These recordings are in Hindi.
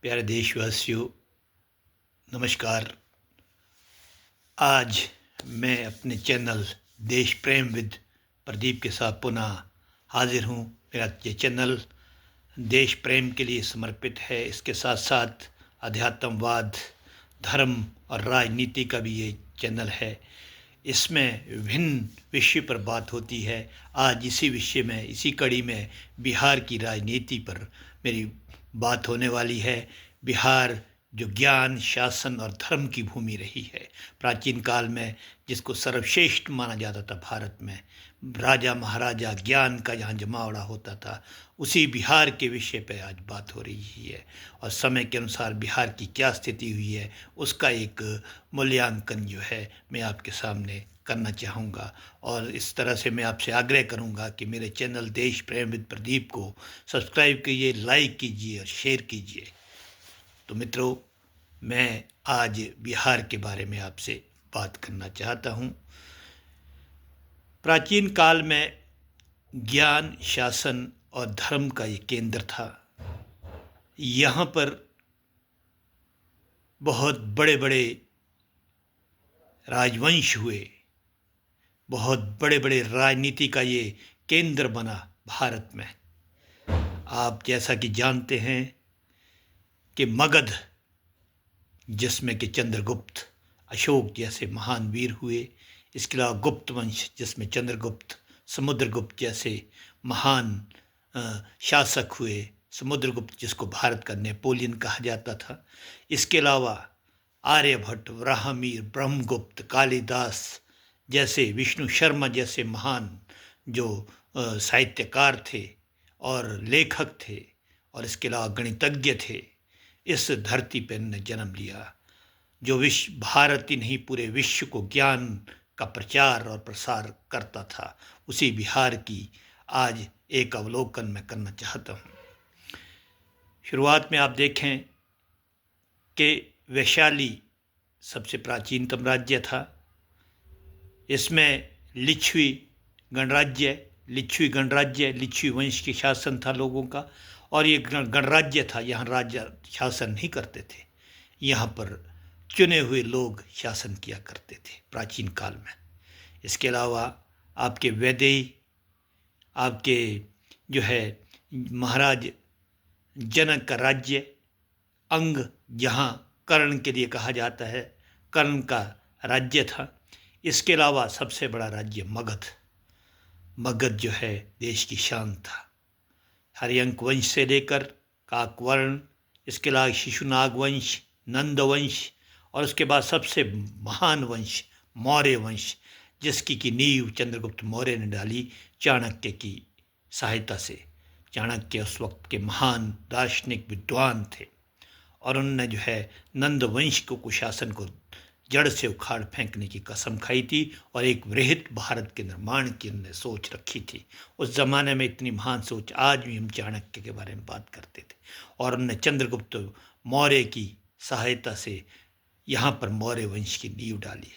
प्यारे देशवासियों, नमस्कार। आज मैं अपने चैनल देश प्रेम विद प्रदीप के साथ पुनः हाजिर हूँ। मेरा ये चैनल देश प्रेम के लिए समर्पित है। इसके साथ साथ अध्यात्मवाद, धर्म और राजनीति का भी ये चैनल है। इसमें विभिन्न विषय पर बात होती है। आज इसी विषय में, इसी कड़ी में बिहार की राजनीति पर मेरी बात होने वाली है। बिहार जो ज्ञान, शासन और धर्म की भूमि रही है, प्राचीन काल में जिसको सर्वश्रेष्ठ माना जाता था भारत में, राजा महाराजा ज्ञान का यहाँ जमावड़ा होता था, उसी बिहार के विषय पर आज बात हो रही है। और समय के अनुसार बिहार की क्या स्थिति हुई है, उसका एक मूल्यांकन जो है मैं आपके सामने करना चाहूँगा। और इस तरह से मैं आपसे आग्रह करूँगा कि मेरे चैनल देश प्रेम विद प्रदीप को सब्सक्राइब कीजिए, लाइक कीजिए और शेयर कीजिए। तो मित्रों, मैं आज बिहार के बारे में आपसे बात करना चाहता हूँ। प्राचीन काल में ज्ञान, शासन और धर्म का ये केंद्र था। यहाँ पर बहुत बड़े बड़े राजवंश हुए, बहुत बड़े बड़े राजनीति का ये केंद्र बना भारत में। आप जैसा कि जानते हैं कि मगध, जिसमें कि चंद्रगुप्त, अशोक जैसे महान वीर हुए। इसके अलावा गुप्त वंश, जिसमें चंद्रगुप्त, समुद्रगुप्त जैसे महान शासक हुए। समुद्रगुप्त जिसको भारत का नेपोलियन कहा जाता था। इसके अलावा आर्यभट्ट, वराहमिहिर, ब्रह्मगुप्त, कालिदास जैसे, विष्णु शर्मा जैसे महान जो साहित्यकार थे और लेखक थे, और इसके अलावा गणितज्ञ थे। इस धरती पर इन्होंने जन्म लिया, जो विश्व, भारत ही नहीं पूरे विश्व को ज्ञान का प्रचार और प्रसार करता था। उसी बिहार की आज एक अवलोकन मैं करना चाहता हूँ। शुरुआत में आप देखें कि वैशाली सबसे प्राचीनतम राज्य था। इसमें लिच्छवी गणराज्य, लिच्छवी वंश के शासन था लोगों का, और ये गणराज्य था। यहाँ राज्य शासन नहीं करते थे, यहाँ पर चुने हुए लोग शासन किया करते थे प्राचीन काल में। इसके अलावा आपके वैदेही, आपके जो है महाराज जनक का राज्य, अंग, जहाँ कर्ण के लिए कहा जाता है, कर्ण का राज्य था। इसके अलावा सबसे बड़ा राज्य मगध जो है देश की शान था। हरियंक वंश से लेकर काकवर्ण, इसके अलावा शिशुनाग वंश, नंद वंश, और उसके बाद सबसे महान वंश मौर्य वंश, जिसकी की नींव चंद्रगुप्त मौर्य ने डाली चाणक्य की सहायता से। चाणक्य उस वक्त के महान दार्शनिक विद्वान थे, और उन्होंने जो है नंद वंश को कुशासन को जड़ से उखाड़ फेंकने की कसम खाई थी, और एक वृहत भारत के निर्माण की उन्होंने सोच रखी थी। उस ज़माने में इतनी महान सोच, आज भी हम चाणक्य के बारे में बात करते थे। और उन्होंने चंद्रगुप्त मौर्य की सहायता से यहाँ पर मौर्य वंश की नींव डाली।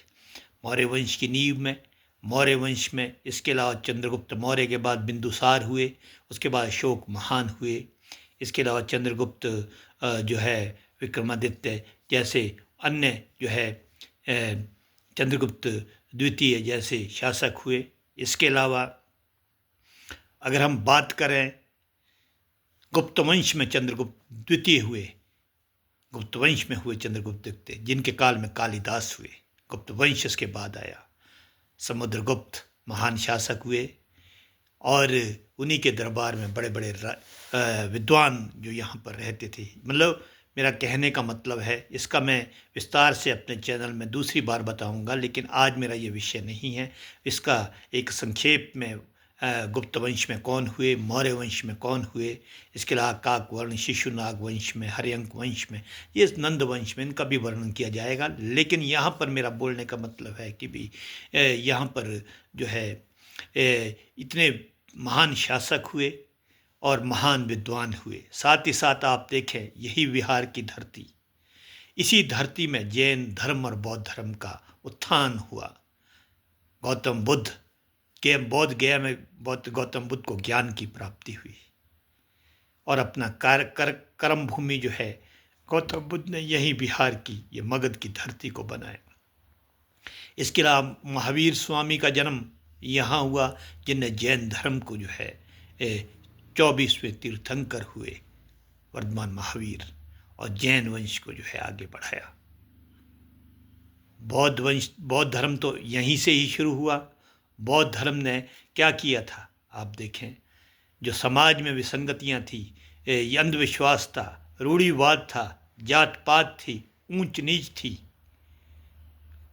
मौर्य वंश में इसके अलावा चंद्रगुप्त मौर्य के बाद बिंदुसार हुए, उसके बाद अशोक महान हुए। इसके अलावा चंद्रगुप्त जो है विक्रमादित्य जैसे अन्य जो है चंद्रगुप्त द्वितीय जैसे शासक हुए। इसके अलावा अगर हम बात करें गुप्त वंश में, चंद्रगुप्त द्वितीय हुए, गुप्त वंश में हुए चंद्रगुप्त द्वितीय, जिनके काल में कालिदास हुए। गुप्त वंश इसके बाद आया। समुद्रगुप्त महान शासक हुए, और उन्हीं के दरबार में बड़े बड़े विद्वान जो यहाँ पर रहते थे। मतलब मेरा कहने का मतलब है, इसका मैं विस्तार से अपने चैनल में दूसरी बार बताऊंगा, लेकिन आज मेरा ये विषय नहीं है। इसका एक संक्षेप में गुप्त वंश में कौन हुए, मौर्य वंश में कौन हुए, इसके अलावा काकवर्ण, शिशुनाग वंश में, हरियंक वंश में, ये नंद वंश में, इनका भी वर्णन किया जाएगा। लेकिन यहाँ पर मेरा बोलने का मतलब है कि भी यहाँ पर जो है इतने महान शासक हुए और महान विद्वान हुए। साथ ही साथ आप देखें, यही बिहार की धरती, इसी धरती में जैन धर्म और बौद्ध धर्म का उत्थान हुआ। गौतम बुद्ध के बौद्ध गया में गौतम बुद्ध को ज्ञान की प्राप्ति हुई, और अपना कर्म भूमि जो है गौतम बुद्ध ने यही बिहार की ये मगध की धरती को बनाया। इसके अलावा महावीर स्वामी का जन्म यहाँ हुआ, जिनने जैन धर्म को जो है 24वें तीर्थंकर हुए वर्धमान महावीर, और जैन वंश को जो है आगे बढ़ाया। बौद्ध धर्म तो यहीं से ही शुरू हुआ। बौद्ध धर्म ने क्या किया था आप देखें, जो समाज में विसंगतियां थी, ये अंधविश्वास था, रूढ़िवाद था, जात पात थी, ऊंच नीच थी,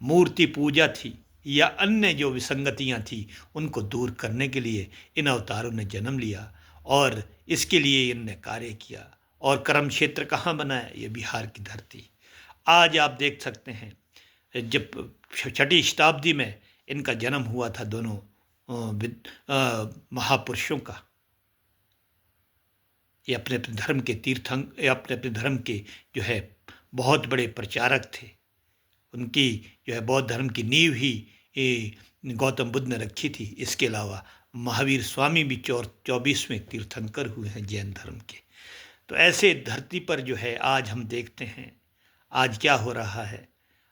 मूर्ति पूजा थी, या अन्य जो विसंगतियां थी, उनको दूर करने के लिए इन अवतारों ने जन्म लिया और इसके लिए इनने कार्य किया। और कर्म क्षेत्र कहाँ बनाया? ये बिहार की धरती। आज आप देख सकते हैं, जब 6ठी शताब्दी में इनका जन्म हुआ था, दोनों महापुरुषों का, ये अपने अपने धर्म के अपने अपने धर्म के जो है बहुत बड़े प्रचारक थे। उनकी जो है बौद्ध धर्म की नींव ही गौतम बुद्ध ने रखी थी। इसके अलावा महावीर स्वामी भी 24वें तीर्थंकर हुए हैं जैन धर्म के। तो ऐसे धरती पर जो है आज हम देखते हैं आज क्या हो रहा है।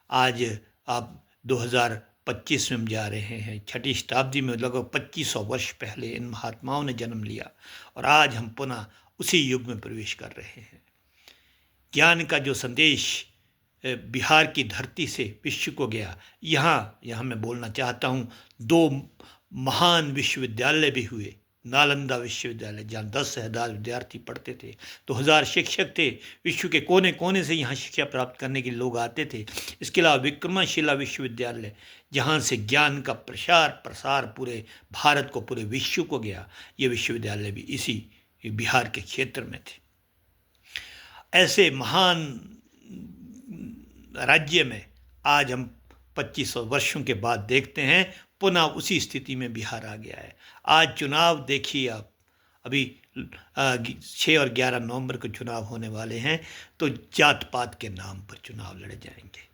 आज आप 2025 में हम जा रहे हैं। 6ठी शताब्दी में लगभग 2500 वर्ष पहले इन महात्माओं ने जन्म लिया और आज हम पुनः उसी युग में प्रवेश कर रहे हैं। ज्ञान का जो संदेश बिहार की धरती से विश्व को गया, यहाँ मैं बोलना चाहता हूँ, 2 महान विश्वविद्यालय भी हुए। नालंदा विश्वविद्यालय, जहाँ 10,000 विद्यार्थी पढ़ते थे, 2000 शिक्षक थे, विश्व के कोने कोने से यहाँ शिक्षा प्राप्त करने के लिए लोग आते थे। इसके अलावा विक्रमशिला विश्वविद्यालय, जहाँ से ज्ञान का प्रसार प्रसार पूरे भारत को, पूरे विश्व को गया, ये विश्वविद्यालय भी इसी बिहार के क्षेत्र में थे। ऐसे महान राज्य में आज हम 2500 वर्षों के बाद देखते हैं पुनः उसी स्थिति में बिहार आ गया है। आज चुनाव देखिए आप, अभी 6 और 11 नवंबर को चुनाव होने वाले हैं, तो जात पात के नाम पर चुनाव लड़े जाएंगे।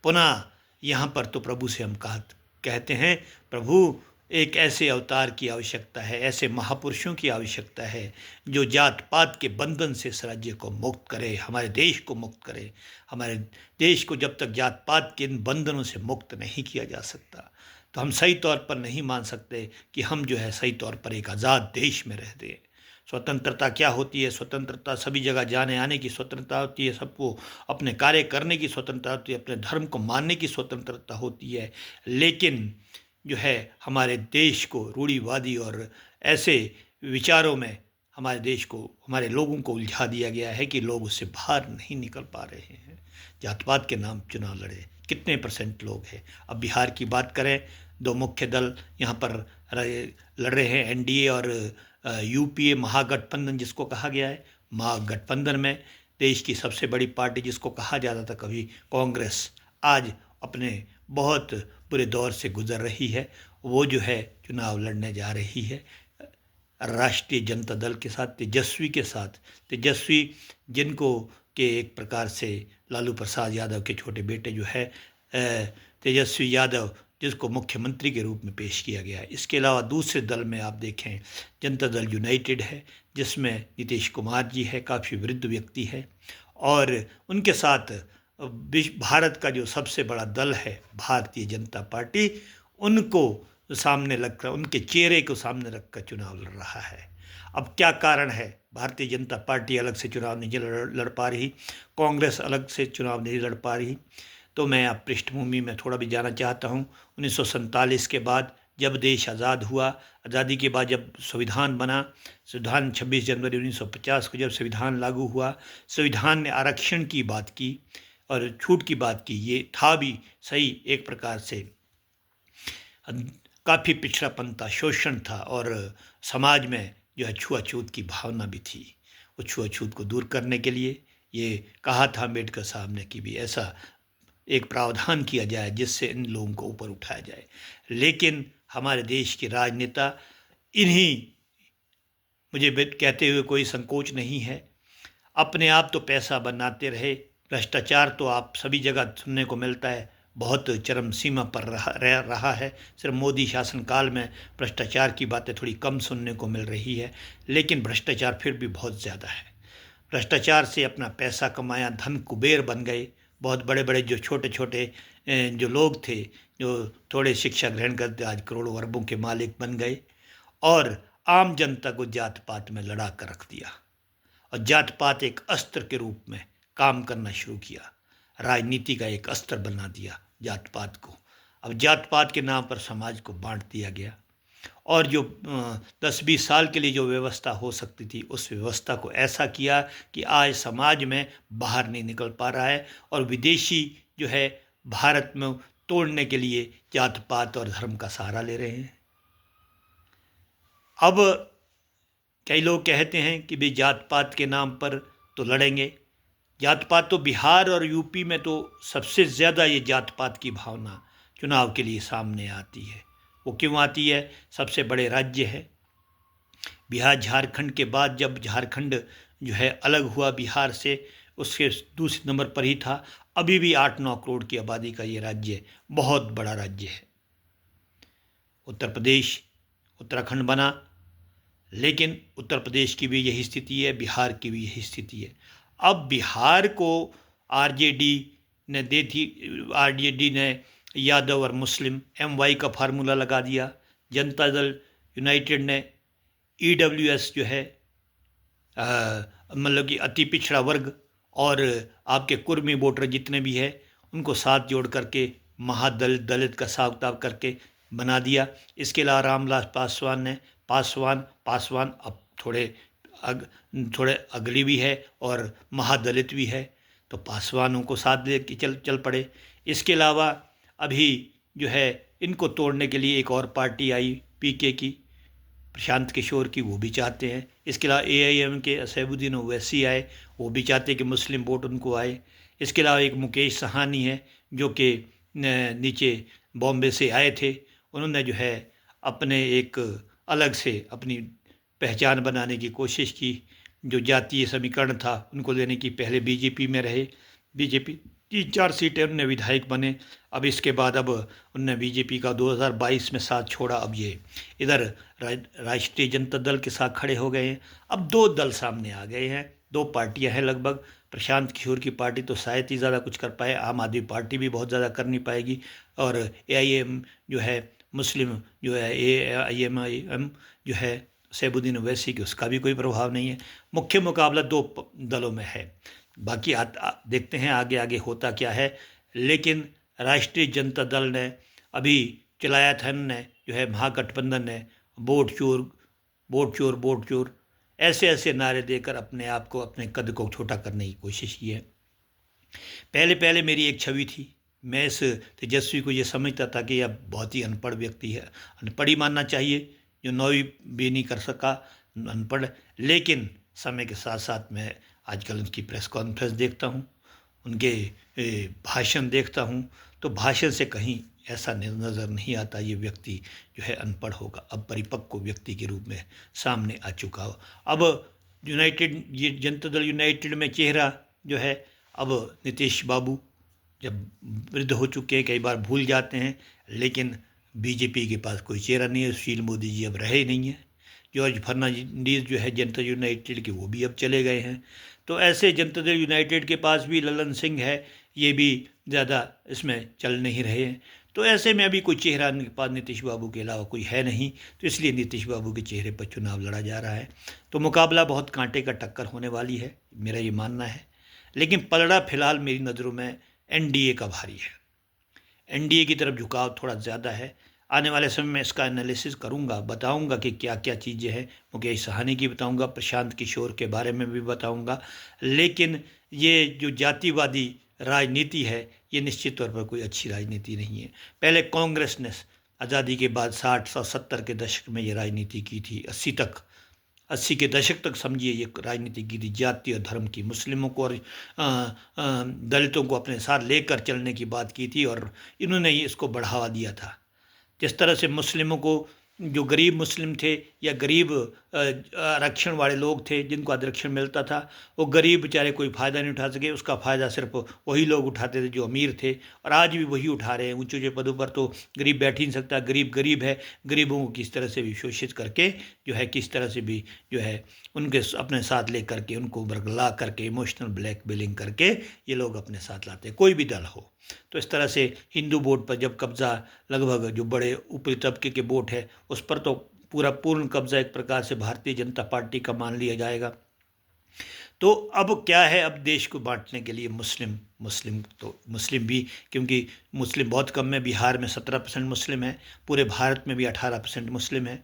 पुनः यहाँ पर तो प्रभु से हम कहते हैं, प्रभु एक ऐसे अवतार की आवश्यकता है, ऐसे महापुरुषों की आवश्यकता है जो जात पात के बंधन से इस राज्य को मुक्त करे, हमारे देश को मुक्त करे। हमारे देश को जब तक जात पात के इन बंधनों से मुक्त नहीं किया जा सकता, तो हम सही तौर पर नहीं मान सकते कि हम जो है सही तौर पर एक आज़ाद देश में रहते हैं। स्वतंत्रता क्या होती है? स्वतंत्रता सभी जगह जाने आने की स्वतंत्रता होती है, सबको अपने कार्य करने की स्वतंत्रता होती है, अपने धर्म को मानने की स्वतंत्रता होती है। लेकिन जो है हमारे देश को रूढ़िवादी और ऐसे विचारों में हमारे देश को, हमारे लोगों को उलझा दिया गया है कि लोग उससे बाहर नहीं निकल पा रहे हैं। जातपात के नाम चुनाव लड़े, कितने % लोग हैं? अब बिहार की बात करें, 2 मुख्य दल यहाँ पर लड़ रहे हैं, NDA और UPA महागठबंधन जिसको कहा गया है। महागठबंधन में देश की सबसे बड़ी पार्टी जिसको कहा जाता था कभी कांग्रेस, आज अपने बहुत बुरे दौर से गुजर रही है। वो जो है चुनाव लड़ने जा रही है राष्ट्रीय जनता दल के साथ, तेजस्वी के साथ। तेजस्वी जिनको के एक प्रकार से लालू प्रसाद यादव के छोटे बेटे जो है तेजस्वी यादव, जिसको मुख्यमंत्री के रूप में पेश किया गया है। इसके अलावा दूसरे दल में आप देखें, जनता दल यूनाइटेड है, जिसमें नीतीश कुमार जी है, काफ़ी वृद्ध व्यक्ति है, और उनके साथ भारत का जो सबसे बड़ा दल है भारतीय जनता पार्टी, उनको सामने रखकर, उनके चेहरे को सामने रखकर चुनाव लड़ रहा है। अब क्या कारण है? भारतीय जनता पार्टी अलग से चुनाव नहीं लड़ पा रही, कांग्रेस अलग से चुनाव नहीं लड़ पा रही। तो मैं आप पृष्ठभूमि में थोड़ा भी जाना चाहता हूँ। 1947 के बाद जब देश आज़ाद हुआ, आज़ादी के बाद जब संविधान बना, संविधान 26 जनवरी 1950 को जब संविधान लागू हुआ, संविधान ने आरक्षण की बात की और छूट की बात की। ये था भी सही, एक प्रकार से काफ़ी पिछड़ापन था, शोषण था, और समाज में जो है छुआछूत की भावना भी थी। वो छुआछूत को दूर करने के लिए ये कहा था अम्बेडकर साहब ने कि भी ऐसा एक प्रावधान किया जाए जिससे इन लोगों को ऊपर उठाया जाए। लेकिन हमारे देश के राजनेता इन्हीं, मुझे कहते हुए कोई संकोच नहीं है, अपने आप तो पैसा बनाते रहे। भ्रष्टाचार तो आप सभी जगह सुनने को मिलता है, बहुत चरम सीमा पर रहा है। सिर्फ मोदी शासनकाल में भ्रष्टाचार की बातें थोड़ी कम सुनने को मिल रही है, लेकिन भ्रष्टाचार फिर भी बहुत ज़्यादा है। भ्रष्टाचार से अपना पैसा कमाया, धन कुबेर बन गए। बहुत बड़े बड़े जो छोटे छोटे जो लोग थे, जो थोड़े शिक्षा ग्रहण करते, आज करोड़ों अरबों के मालिक बन गए और आम जनता को जात पात में लड़ा कर रख दिया और जात पात एक अस्त्र के रूप में काम करना शुरू किया। राजनीति का एक अस्त्र बना दिया जात पात को। अब जात पात के नाम पर समाज को बांट दिया गया और जो 10-20 साल के लिए जो व्यवस्था हो सकती थी, उस व्यवस्था को ऐसा किया कि आज समाज में बाहर नहीं निकल पा रहा है और विदेशी जो है भारत में तोड़ने के लिए जात पात और धर्म का सहारा ले रहे हैं। अब कई लोग कहते हैं कि भाई जात पात के नाम पर तो लड़ेंगे। जात पात तो बिहार और यूपी में तो सबसे ज़्यादा ये जात पात की भावना चुनाव के लिए सामने आती है। वो क्यों आती है? सबसे बड़े राज्य है बिहार। झारखंड के बाद जब झारखंड जो है अलग हुआ बिहार से, उसके दूसरे नंबर पर ही था। अभी भी 8-9 करोड़ की आबादी का ये राज्य है, बहुत बड़ा राज्य है। उत्तर प्रदेश, उत्तराखंड बना, लेकिन उत्तर प्रदेश की भी यही स्थिति है, बिहार की भी यही स्थिति है। अब बिहार को आरजेडी ने दे थी, आरजेडी ने यादव और मुस्लिम MY का फार्मूला लगा दिया। जनता दल यूनाइटेड ने EWS जो है मतलब कि अति पिछड़ा वर्ग और आपके कुर्मी वोटर जितने भी है, उनको साथ जोड़ करके महादलित दलित का हिसाब किताब करके बना दिया। इसके अलावा रामविलास पासवान ने पासवान अब थोड़े अगली भी है और महादलित भी है, तो पासवानों को साथ ले के चल पड़े। इसके अलावा अभी जो है इनको तोड़ने के लिए एक और पार्टी आई PK की, प्रशांत किशोर की, वो भी चाहते हैं। इसके अलावा AIM के असैबुद्दीन ओवैसी आए, वो भी चाहते हैं कि मुस्लिम वोट उनको आए। इसके अलावा एक मुकेश सहानी है जो कि नीचे बॉम्बे से आए थे, उन्होंने जो है अपने एक अलग से अपनी पहचान बनाने की कोशिश की। जो जातीय समीकरण था उनको लेने की, पहले BJP में रहे, BJP 3-4 सीटें उनने विधायक बने। अब इसके बाद अब उनने BJP का 2022 में साथ छोड़ा, अब ये इधर राष्ट्रीय जनता दल के साथ खड़े हो गए हैं। अब 2 दल सामने आ गए हैं, 2 पार्टियां हैं लगभग। प्रशांत किशोर की पार्टी तो शायद ही ज़्यादा कुछ कर पाए, आम आदमी पार्टी भी बहुत ज़्यादा कर नहीं पाएगी, और AIM जो है मुस्लिम जो है AIM जो है सैबुद्दीन ओवैसी की, उसका भी कोई प्रभाव नहीं है। मुख्य मुकाबला 2 दलों में है। बाकी देखते हैं आगे आगे होता क्या है। लेकिन राष्ट्रीय जनता दल ने अभी चलाया था, ने जो है महागठबंधन ने वोट चोर वोट चोर वोट चोर ऐसे ऐसे नारे देकर अपने आप को, अपने कद को छोटा करने की कोशिश की है। पहले मेरी एक छवि थी, मैं इस तेजस्वी को ये समझता था कि यह बहुत ही अनपढ़ व्यक्ति है, अनपढ़ ही मानना चाहिए, जो 9वीं भी नहीं कर सका, अनपढ़। लेकिन समय के साथ साथ मैं आजकल उनकी प्रेस कॉन्फ्रेंस देखता हूँ, उनके भाषण देखता हूँ, तो भाषण से कहीं ऐसा नज़र नहीं आता ये व्यक्ति जो है अनपढ़ होगा। अब परिपक्व व्यक्ति के रूप में सामने आ चुका हो। अब यूनाइटेड, ये जनता दल यूनाइटेड में चेहरा जो है, अब नीतीश बाबू जब वृद्ध हो चुके हैं, कई बार भूल जाते हैं, लेकिन BJP के पास कोई चेहरा नहीं है। सुशील मोदी जी अब रहे नहीं हैं। जॉर्ज फर्नांडीज जो है जनता यूनाइटेड के, वो भी अब चले गए हैं। तो ऐसे जनता दल यूनाइटेड के पास भी ललन सिंह है, ये भी ज़्यादा इसमें चल नहीं रहे हैं। तो ऐसे में अभी कोई चेहरा इनके पास नीतीश बाबू के अलावा कोई है नहीं, तो इसलिए नीतीश बाबू के चेहरे पर चुनाव लड़ा जा रहा है। तो मुकाबला बहुत कांटे का टक्कर होने वाली है, मेरा ये मानना है। लेकिन पलड़ा फिलहाल मेरी नज़रों में NDA का भारी है। NDA की तरफ झुकाव थोड़ा ज़्यादा है। आने वाले समय में इसका एनालिसिस करूंगा, बताऊंगा कि क्या क्या चीज़ें हैं। मुकेश सहानी की बताऊंगा, प्रशांत किशोर के बारे में भी बताऊंगा। लेकिन ये जो जातिवादी राजनीति है, ये निश्चित तौर पर कोई अच्छी राजनीति नहीं है। पहले कांग्रेस ने आज़ादी के बाद 60 और 70 के दशक में ये राजनीति की थी, 80 के दशक तक समझिए ये राजनीति की थी, जाति और धर्म की, मुस्लिमों को और दलितों को अपने साथ लेकर चलने की बात की थी, और इन्होंने इसको बढ़ावा दिया था। जिस तरह से मुस्लिमों को, जो गरीब मुस्लिम थे या गरीब आरक्षण वाले लोग थे जिनको आरक्षण मिलता था, वो गरीब बेचारे कोई फ़ायदा नहीं उठा सके। उसका फ़ायदा सिर्फ वही लोग उठाते थे जो अमीर थे, और आज भी वही उठा रहे हैं। ऊंचे ऊंचे पदों पर तो गरीब बैठ ही नहीं सकता। गरीब गरीब है, गरीबों को किस तरह से भी शोषित करके जो है, किस तरह से भी जो है उनके अपने साथ ले करके, उनको बरगला करके, इमोशनल ब्लैकमेलिंग करके ये लोग अपने साथ लाते हैं, कोई भी दल हो। तो इस तरह से हिंदू वोट पर जब कब्जा, लगभग जो बड़े ऊपरी तबके के वोट है उस पर तो पूरा पूर्ण कब्जा एक प्रकार से भारतीय जनता पार्टी का मान लिया जाएगा। तो अब क्या है, अब देश को बांटने के लिए मुस्लिम मुस्लिम तो मुस्लिम भी, क्योंकि मुस्लिम बहुत कम है। बिहार में 17% मुस्लिम है, पूरे भारत में भी 18% मुस्लिम है।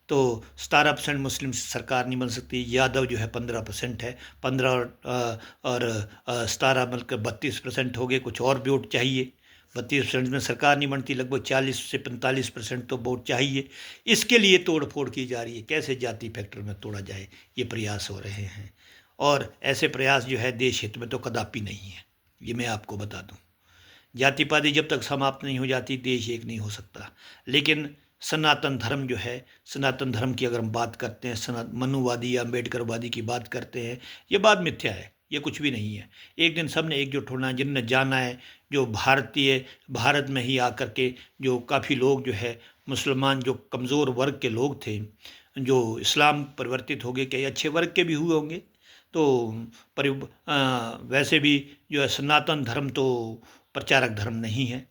तो 17% मुस्लिम से सरकार नहीं बन सकती। यादव जो है 15% है, 15 और 17 मिलकर 32% हो गए। कुछ और वोट चाहिए, 32% में सरकार नहीं बनती, लगभग 40 से 45% तो वोट चाहिए। इसके लिए तोड़ फोड़ की जा रही है, कैसे जाति फैक्टर में तोड़ा जाए, ये प्रयास हो रहे हैं। और ऐसे प्रयास जो है देश हित में तो कदापि नहीं है, ये मैं आपको बता दूं। जाति पाति जब तक समाप्त नहीं हो जाती, देश एक नहीं हो सकता। लेकिन सनातन धर्म जो है, सनातन धर्म की अगर हम बात करते हैं, मनुवादी या अम्बेडकरवादी की बात करते हैं, ये बात मिथ्या है, ये कुछ भी नहीं है। एक दिन सब ने एकजुट होना है, जिनने जाना है, जो भारत में ही आकर के जो काफ़ी लोग जो है मुसलमान, जो कमज़ोर वर्ग के लोग थे, जो इस्लाम परिवर्तित हो गए, कई अच्छे वर्ग के भी हुए होंगे। तो वैसे भी जो है सनातन धर्म तो प्रचारक धर्म नहीं है।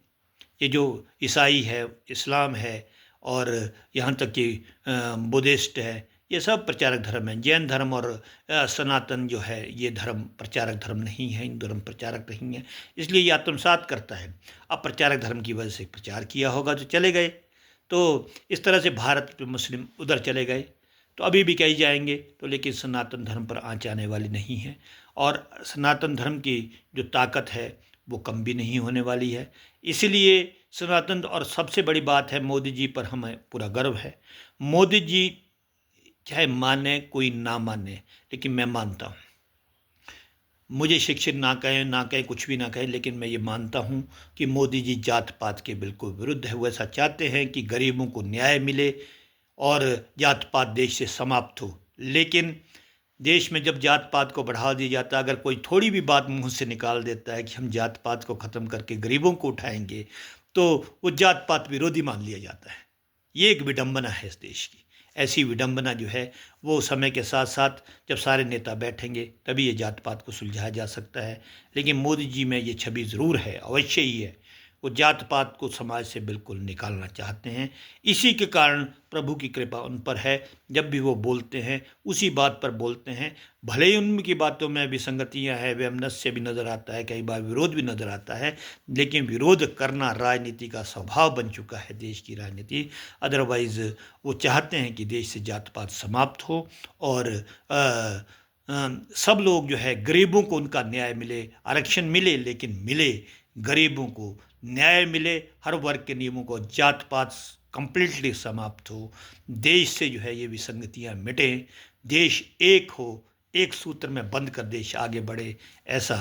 ये जो ईसाई है, इस्लाम है, और यहाँ तक कि बुद्धिस्ट है, ये सब प्रचारक धर्म है। जैन धर्म और सनातन जो है ये धर्म प्रचारक धर्म नहीं है, हिंदू धर्म प्रचारक नहीं है। इसलिए ये आत्मसात करता है। अब प्रचारक धर्म की वजह से प्रचार किया होगा तो चले गए, तो इस तरह से भारत में मुस्लिम उधर चले गए, तो अभी भी कही जाएंगे तो, लेकिन सनातन धर्म पर आँच आने वाली नहीं है। और सनातन धर्म की जो ताकत है वो कम भी नहीं होने वाली है। इसलिए सनातन, और सबसे बड़ी बात है, मोदी जी पर हमें पूरा गर्व है। मोदी जी चाहे माने कोई ना माने, लेकिन मैं मानता हूँ, मुझे शिक्षित ना कहें कुछ भी ना कहें, लेकिन मैं ये मानता हूँ कि मोदी जी जात पात के बिल्कुल विरुद्ध है। वो ऐसा चाहते हैं कि गरीबों को न्याय मिले और जात पात देश से समाप्त हो। लेकिन देश में जब जात पात को बढ़ावा दिया जाता है, अगर कोई थोड़ी भी बात मुंह से निकाल देता है कि हम जात पात को ख़त्म करके गरीबों को उठाएंगे, तो वो जात पात विरोधी मान लिया जाता है। ये एक विडंबना है इस देश की। ऐसी विडंबना जो है वो समय के साथ साथ जब सारे नेता बैठेंगे तभी ये जात पात को सुलझाया जा सकता है। लेकिन मोदी जी में ये छवि ज़रूर है, अवश्य ही है। वो जात पात को समाज से बिल्कुल निकालना चाहते हैं। इसी के कारण प्रभु की कृपा उन पर है। जब भी वो बोलते हैं उसी बात पर बोलते हैं। भले ही उनकी बातों में विसंगतियां हैं, वैमनस्य भी नज़र आता है, कई बार विरोध भी नज़र आता है, लेकिन विरोध करना राजनीति का स्वभाव बन चुका है, देश की राजनीति। अदरवाइज़ वो चाहते हैं कि देश से जात पात समाप्त हो और सब लोग जो है, गरीबों को उनका न्याय मिले, आरक्षण मिले, लेकिन मिले गरीबों को, न्याय मिले, हर वर्ग के नियमों को, जात पात कंप्लीटली समाप्त हो, देश से जो है ये विसंगतियां मिटें, देश एक हो, एक सूत्र में बंद कर देश आगे बढ़े। ऐसा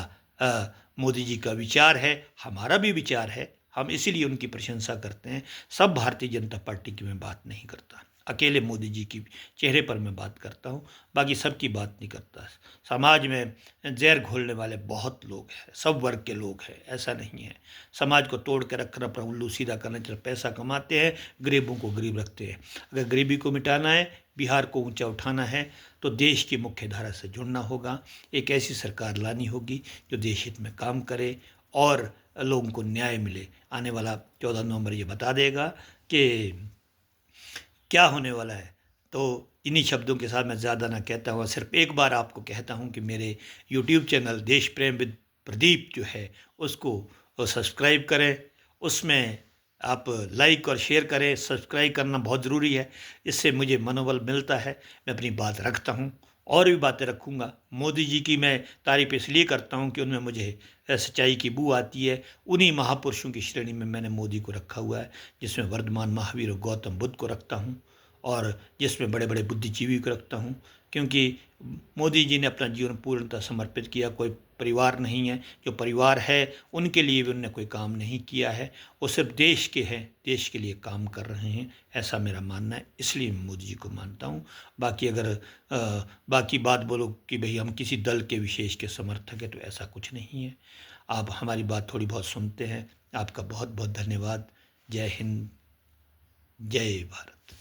मोदी जी का विचार है, हमारा भी विचार है। हम इसीलिए उनकी प्रशंसा करते हैं। सब भारतीय जनता पार्टी की मैं बात नहीं करता, अकेले मोदी जी की चेहरे पर मैं बात करता हूँ, बाकी सबकी बात नहीं करता। समाज में जहर घोलने वाले बहुत लोग हैं, सब वर्ग के लोग हैं, ऐसा नहीं है। समाज को तोड़ के रखना, पर उल्लू सीधा करना, चल पैसा कमाते हैं, गरीबों को गरीब रखते हैं। अगर गरीबी को मिटाना है, बिहार को ऊंचा उठाना है, तो देश की मुख्य धारा से जुड़ना होगा। एक ऐसी सरकार लानी होगी जो देश हित में काम करे और लोगों को न्याय मिले। आने वाला 14 नवंबर ये बता देगा कि क्या होने वाला है। तो इन्हीं शब्दों के साथ मैं ज़्यादा ना कहता हूँ, सिर्फ एक बार आपको कहता हूँ कि मेरे यूट्यूब चैनल देश प्रेम विद प्रदीप जो है उसको सब्सक्राइब करें। उसमें आप लाइक और शेयर करें। सब्सक्राइब करना बहुत ज़रूरी है, इससे मुझे मनोबल मिलता है। मैं अपनी बात रखता हूँ, और भी बातें रखूँगा। मोदी जी की मैं तारीफ़ इसलिए करता हूँ कि उनमें मुझे सच्चाई की बू आती है। उन्हीं महापुरुषों की श्रेणी में मैंने मोदी को रखा हुआ है, जिसमें वर्धमान महावीर और गौतम बुद्ध को रखता हूँ, और जिसमें बड़े बड़े बुद्धिजीवी को रखता हूँ। क्योंकि मोदी जी ने अपना जीवन पूर्णतः समर्पित किया। कोई परिवार नहीं है, जो परिवार है उनके लिए भी उन्होंने कोई काम नहीं किया है। वो सिर्फ देश के हैं, देश के लिए काम कर रहे हैं, ऐसा मेरा मानना है। इसलिए मैं मोदी जी को मानता हूँ। बाकी अगर बाकी बात बोलो कि भाई हम किसी दल के विशेष के समर्थक हैं, तो ऐसा कुछ नहीं है। आप हमारी बात थोड़ी बहुत सुनते हैं, आपका बहुत बहुत धन्यवाद। जय हिंद, जय भारत।